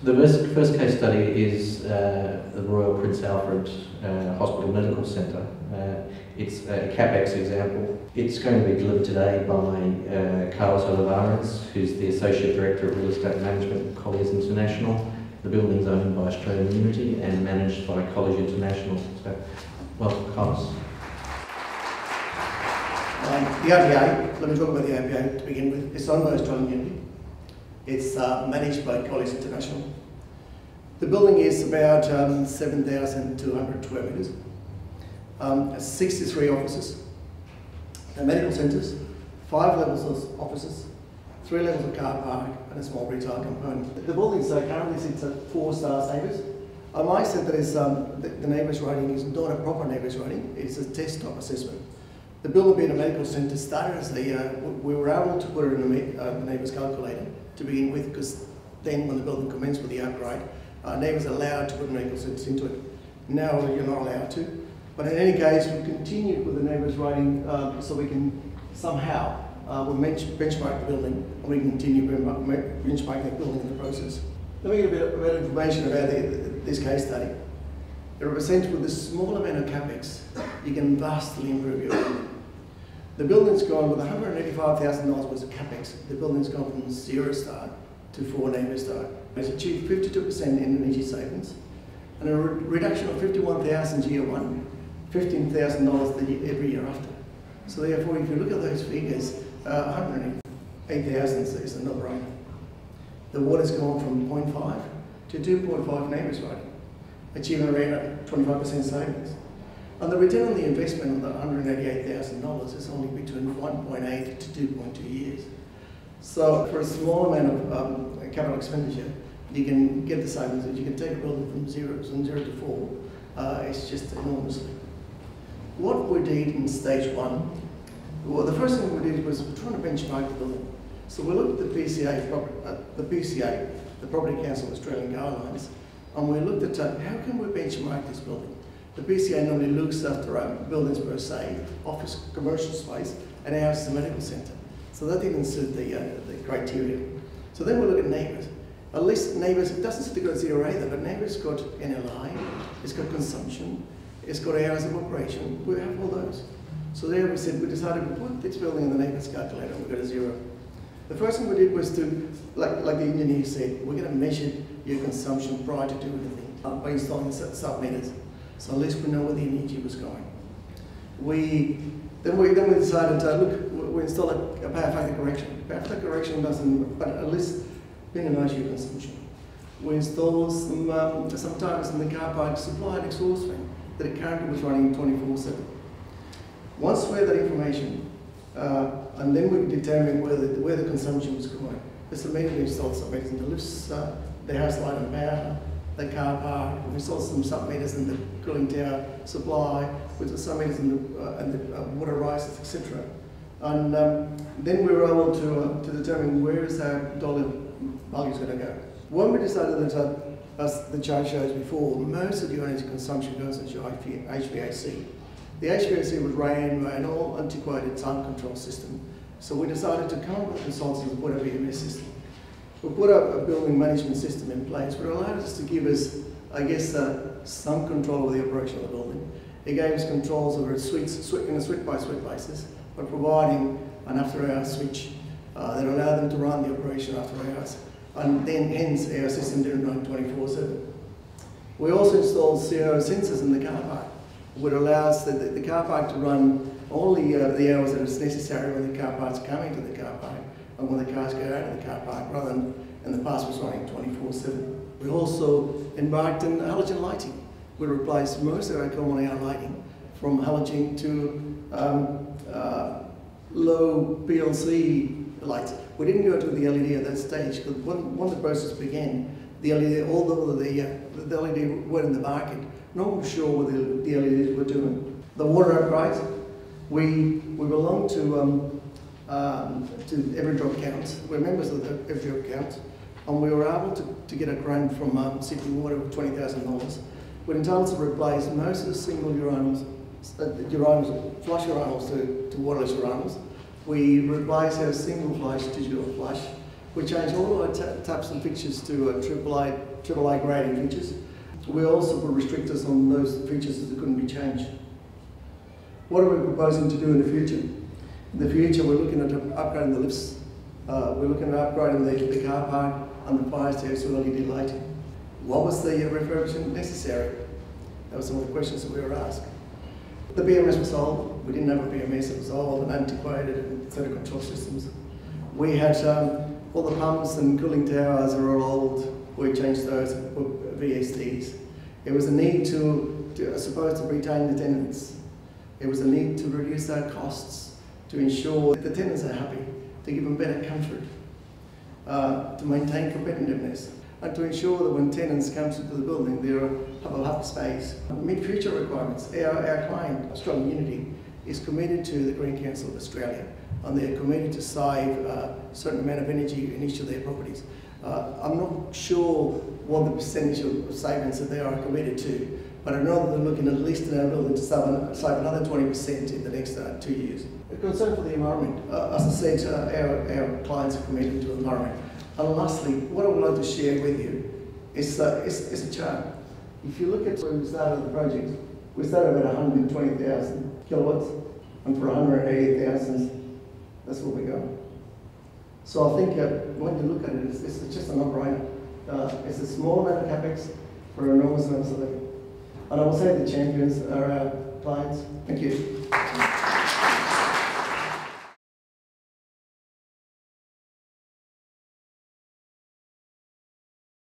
The first case study is the Royal Prince Alfred Hospital Medical Centre. It's a CapEx example. It's going to be delivered today by Carlos Olivares, who's the Associate Director of Real Estate Management at Colliers International. The building's owned by Australian Unity and managed by Colliers International. So, welcome, Carlos. The RPA, let me talk about the RPA to begin with. It's owned by Australian Unity. It's managed by Colliers International. The building is about 7,200 square metres, 63 offices, medical centres, 5 levels of offices, 3 levels of car park and a small retail component. The building currently sits at 4 stars neighbours. I might say that the neighbours rating is not a proper neighbours rating, it's a test type assessment. The building being a medical centre started as we were able to put it in a neighbours calculator to begin with, because then when the building commenced with the upgrade, neighbours are allowed to put medical centres into it. Now you're not allowed to. But in any case, we continued with the neighbours rating so we can somehow we'll benchmark the building and we can continue benchmarking the building in the process. Let me give a bit of information about this case study. It represents with a small amount of CapEx, you can vastly improve your building. The building's gone with $185,000 worth of CapEx. The building's gone from 0 star to 4 neighbour star. It's achieved 52% in energy savings and a reduction of $51,000 year one, $15,000 every year after. So therefore, if you look at those figures, $108,000 is a no-brainer. The water's gone from 0.5 to 2.5 neighbours rating, achieving around 25% savings. And the return on the investment on the $188,000 is only between 1.8 to 2.2 years. So for a small amount of capital expenditure, you can get the savings. You can take a building from zero to 4. It's just enormously. What we did in stage 1, well, the first thing we did was trying to benchmark the building. So we looked at the PCA, the Property Council of Australian Guidelines, and we looked at how can we benchmark this building. The PCA normally looks after buildings per se, office, commercial space, and ours is a medical centre. So that didn't suit the criteria. So then we look at neighbours. At least neighbours, it doesn't suit to go 0 either, but neighbours got NLI, it's got consumption, it's got hours of operation, we have all those. So there we decided to put this building in the neighbours calculator and we got a 0. The first thing we did was to, like the engineer said, we're going to measure your consumption prior to doing anything by installing sub-meters. So at least we know where the energy was going. Then we decided to look, we install a power factor correction. Power factor correction doesn't, but at least minimise your consumption. We installed some timers in the car park to supply an exhaust fan that it currently was running 24/7. Once we had that information, and then we determined where the consumption was going, let's immediately install sub-meters in the lifts, the house light and power, the car park. We installed some sub-meters in the cooling tower supply, with the sub-meters in the water risers, etc. And then we were able to determine where is our dollar values going to go. When we decided that, as the chart shows before, most of your energy consumption goes into HVAC. The HVAC was ran by an all antiquated time control system. So we decided to come up with consultants and put a BMS system. We put a building management system in place, which allowed us to give us, I guess, some control over the operation of the building. It gave us controls over in a suite-by-suite basis, by providing an after-hours switch that allowed them to run the operation after hours, and then hence our system didn't run 24/7. We also installed CO sensors in the car park, which allows the car park to run only the hours that it's necessary when the car parks come into the car park and when the cars go out of the car park, rather than in the past was running 24/7. We also embarked in halogen lighting. We replaced most of our common hour lighting from halogen to low PLC lights. We didn't go to the LED at that stage, because when the process began, the LED, although the LED were in the market, no one was sure what the LEDs were doing. The water upgrades, we belong to Every Drop Counts. We're members of the Every Drop Counts, and we were able to get a grant from Sydney Water of $20,000. We're entitled to replace most of the single urinals, flush urinals to waterless urinals. We replace our single flush digital flush We changed all our taps and fixtures to AAA grading features. We also put restrictors on those features that couldn't be changed. What are we proposing to do in the future? In the future, we're looking at upgrading the lifts. We're looking at upgrading the car park and the fire stairs with LED lighting. What was the refurbishment necessary? That was some of the questions that we were asked. The BMS was old. We didn't have a BMS. It was old and antiquated and set of control systems. We had all the pumps and cooling towers are all old. We changed those and put VSDs. It was a need to I suppose, to retain the tenants. It was a need to reduce our costs, to ensure that the tenants are happy, to give them better comfort, to maintain competitiveness, and to ensure that when tenants come to the building, they have a happy space. Meet future requirements. Our client, Strong Unity, is committed to the Green Council of Australia, and they're committed to save a certain amount of energy in each of their properties. I'm not sure what the percentage of savings that they are committed to, but I know that they're looking at least in our building to save another 20% in the next 2 years. A concern for the environment. As I said, our clients are committed to the environment. And lastly, what I would like to share with you is a chart. If you look at where we started the project, we started at 120,000 kilowatts, and for 180,000, that's where we go. So I think when you look at it, it's just a no-brainer. It's a small amount of capex for an enormous amount of living. And I will say the champions are our clients. Thank you.